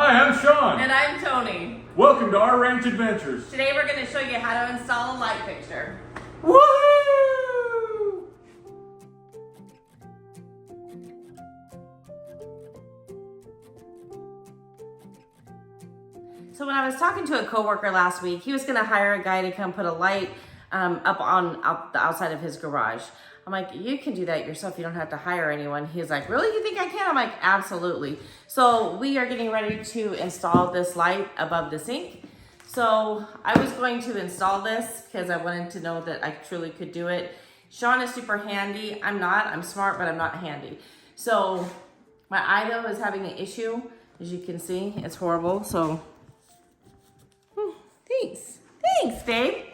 Hi, I'm Shon. And I'm Tony. Welcome to our ranch adventures. Today we're going to show you how to install a light fixture. Woohoo! So when I was talking to a coworker last week, he was going to hire a guy to come put a light up on the outside of his garage. I'm like, you can do that yourself. You don't have to hire anyone. He's like, really? You think I can? I'm like, absolutely. So we are getting ready to install this light above the sink. So I was going to install this because I wanted to know that I truly could do it. Shon is super handy. I'm not. I'm smart, but I'm not handy. So my eye though is having an issue. As you can see, it's horrible. So thanks, babe.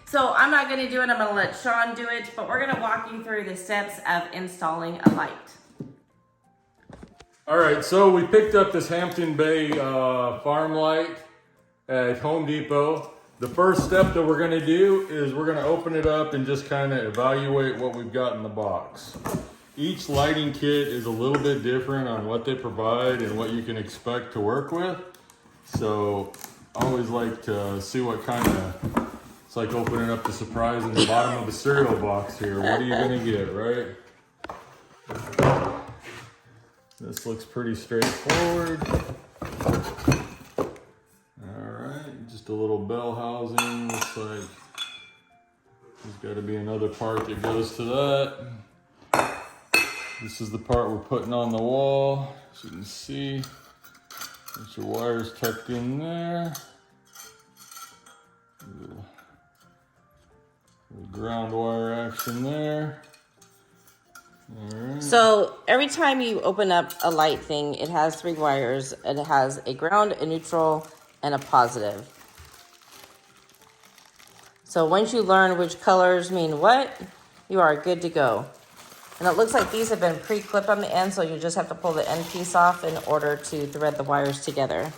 So I'm not gonna do it, I'm gonna let Shon do it, but we're gonna walk you through the steps of installing a light. All right, so we picked up this Hampton Bay farm light at Home Depot. The first step that we're gonna do is we're gonna open it up and just kind of evaluate what we've got in the box. Each lighting kit is a little bit different on what they provide and what you can expect to work with. So I always like to see what kind of, it's like opening up the surprise in the bottom of the cereal box here. What are you gonna get, right? This looks pretty straightforward. All right, just a little bell housing. Looks like there's gotta be another part that goes to that. This is the part we're putting on the wall. As you can see, there's your wires tucked in there. The ground wire action there. All right. So every time you open up a light thing, it has 3 wires. It has a ground, a neutral, and a positive. So once you learn which colors mean what, you are good to go. And it looks like these have been pre-clipped on the end, so you just have to pull the end piece off in order to thread the wires together.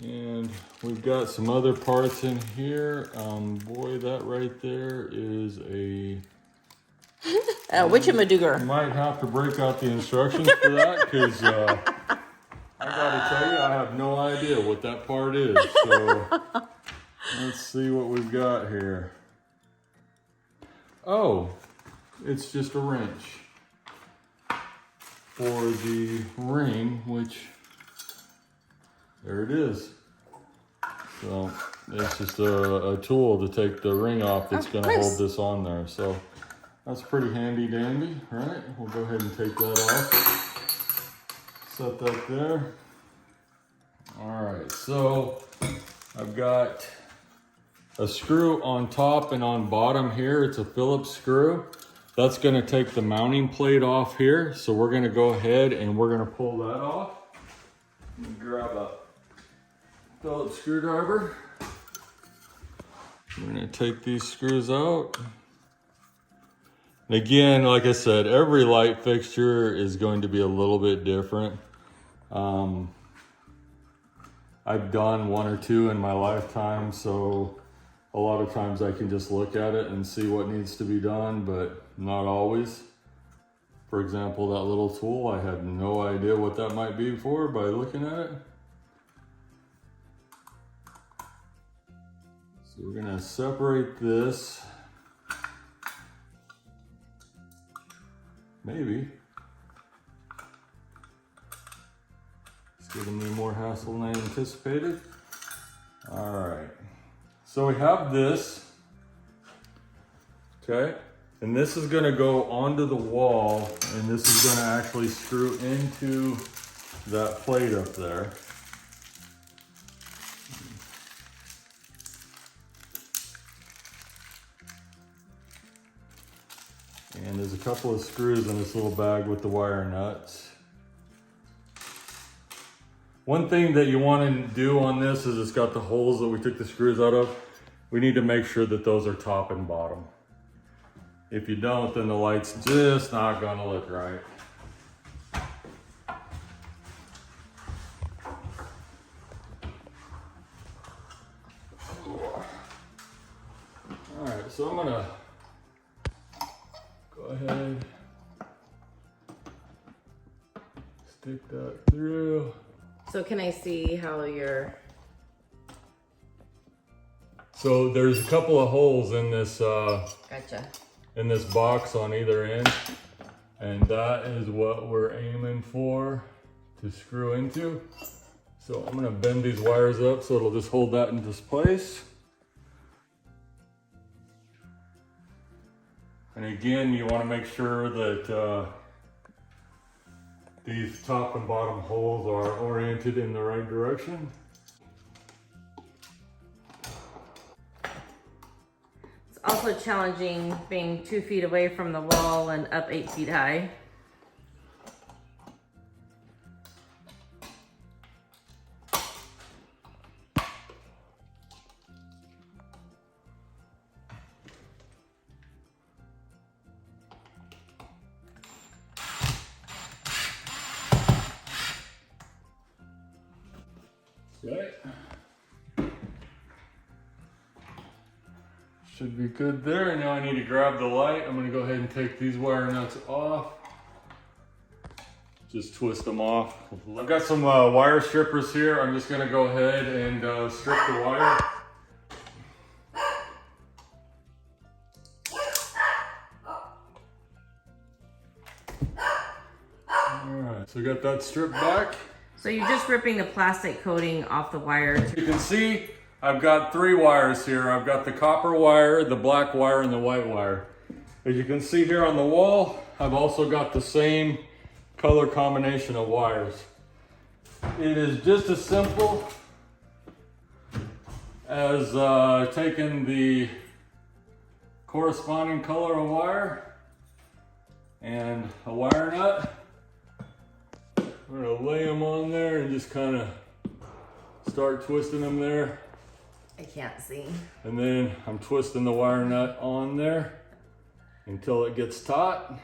And we've got some other parts in here. Boy, that right there is a... Witchamadooger. Might have to break out the instructions for that because I gotta tell you, I have no idea what that part is. So let's see what we've got here. Oh, it's just a wrench for the ring, which there it is. So it's just a tool to take the ring off that's going to hold this on there. So that's pretty handy dandy, right? We'll go ahead and take that off. Set that there. All right, so I've got a screw on top and on bottom here. It's a Phillips screw. That's going to take the mounting plate off here. So we're going to go ahead and we're going to pull that off. Let me grab a Phillips screwdriver. We're going to take these screws out. And again, like I said, every light fixture is going to be a little bit different. I've done 1 or 2 in my lifetime, so a lot of times I can just look at it and see what needs to be done, but not always. For example, that little tool, I had no idea what that might be for by looking at it. So we're gonna separate this. Maybe. It's giving me more hassle than I anticipated. All right. So we have this, okay? And this is gonna go onto the wall, and this is gonna actually screw into that plate up there. And there's a couple of screws in this little bag with the wire nuts. One thing that you want to do on this is it's got the holes that we took the screws out of. We need to make sure that those are top and bottom. If you don't, then the light's just not going to look right. All right, so I'm going to go ahead, stick that through. So can I see how you're... So there's a couple of holes in this Gotcha. in this box on either end, and that is what we're aiming for to screw into. So I'm gonna bend these wires up so it'll just hold that in this place. And again, you want to make sure that these top and bottom holes are oriented in the right direction. It's also challenging being 2 feet away from the wall and up 8 feet high. Okay. Should be good there. Now I need to grab the light. I'm gonna go ahead and take these wire nuts off. Just twist them off. I've got some wire strippers here. I'm just gonna go ahead and strip the wire. Alright, so we got that stripped back. So you're just ripping the plastic coating off the wire. You can see I've got 3 wires here. I've got the copper wire, the black wire, and the white wire. As you can see here on the wall, I've also got the same color combination of wires. It is just as simple as taking the corresponding color of wire and a wire nut. We're gonna lay them on there and just kind of start twisting them there. I can't see. And then I'm twisting the wire nut on there until it gets taut.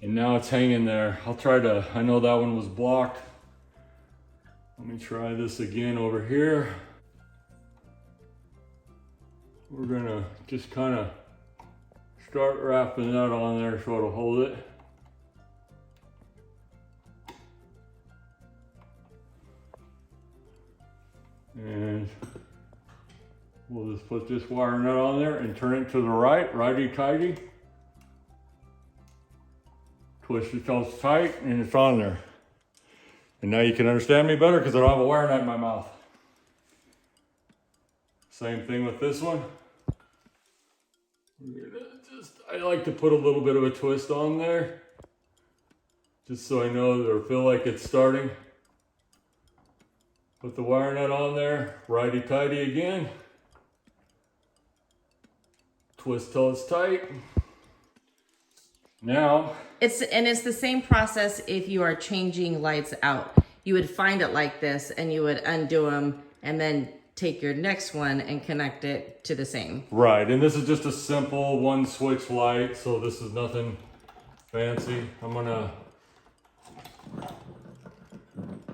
And now it's hanging there. I know that one was blocked. Let me try this again over here. We're gonna just kind of start wrapping that on there so it'll hold it. And we'll just put this wire nut on there and turn it to the right, righty-tighty. Twist it till it's tight and it's on there. And now you can understand me better because I don't have a wire nut in my mouth. Same thing with this one. I like to put a little bit of a twist on there just so I know or feel like it's starting. Put the wire nut on there, righty-tighty again. Twist till it's tight. Now. It's the same process if you are changing lights out. You would find it like this and you would undo them and then take your next one and connect it to the same. Right, and this is just a simple 1-switch light, so this is nothing fancy. I'm gonna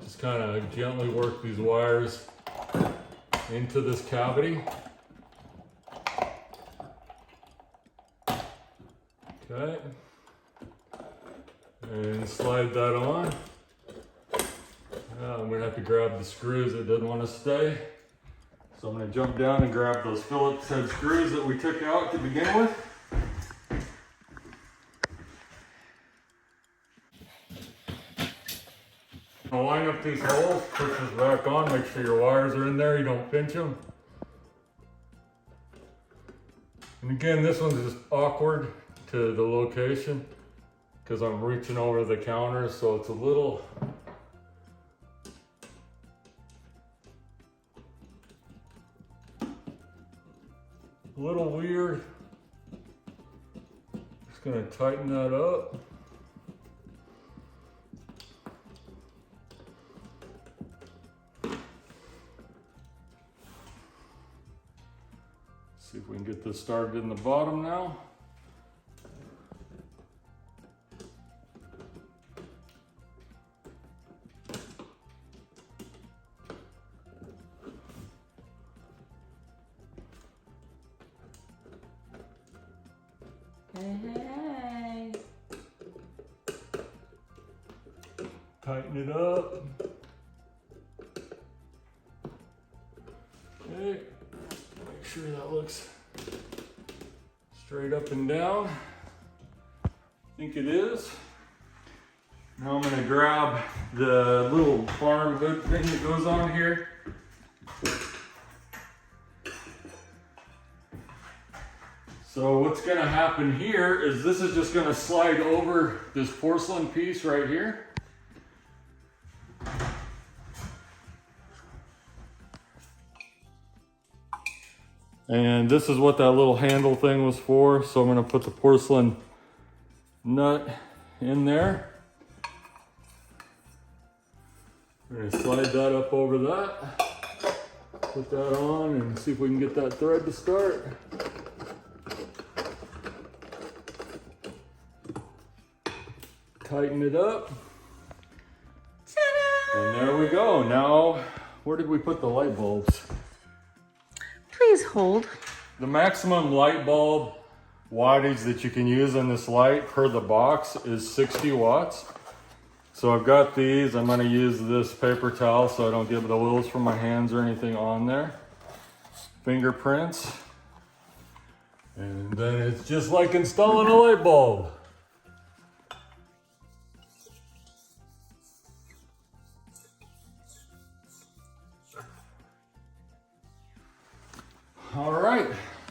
just kind of gently work these wires into this cavity. Okay. And slide that on. Now I'm gonna have to grab the screws that doesn't want to stay. So I'm gonna jump down and grab those Phillips head screws that we took out to begin with. I'll line up these holes, push this back on, make sure your wires are in there, you don't pinch them. And again, this one's just awkward to the location because I'm reaching over the counter, so it's a little weird. Just gonna tighten that up. See if we can get this started in the bottom now. Hey. Tighten Tighten it up. Okay, make sure that looks straight up and down. I think it is. Now I'm gonna grab the little farm hood thing that goes on here. So what's gonna happen here is this is just gonna slide over this porcelain piece right here. And this is what that little handle thing was for. So I'm gonna put the porcelain nut in there. We're gonna slide that up over that. Put that on and see if we can get that thread to start. Tighten it up. Ta-da! And there we go. Now, where did we put the light bulbs? Please hold. The maximum light bulb wattage that you can use on this light per the box is 60 watts. So I've got these. I'm going to use this paper towel so I don't get the oils from my hands or anything on there. Fingerprints. And then it's just like installing a light bulb. All right,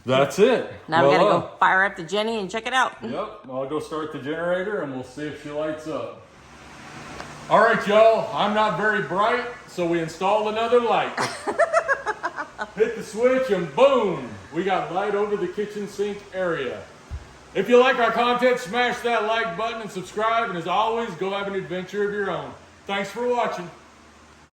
that's it. Now we gotta go fire up the Jenny and check it out. Yep, I'll go start the generator and we'll see if she lights up. All right, y'all, I'm not very bright, so we installed another light. Hit the switch and boom, we got light over the kitchen sink area. If you like our content, smash that like button and subscribe, and as always, go have an adventure of your own. Thanks for watching.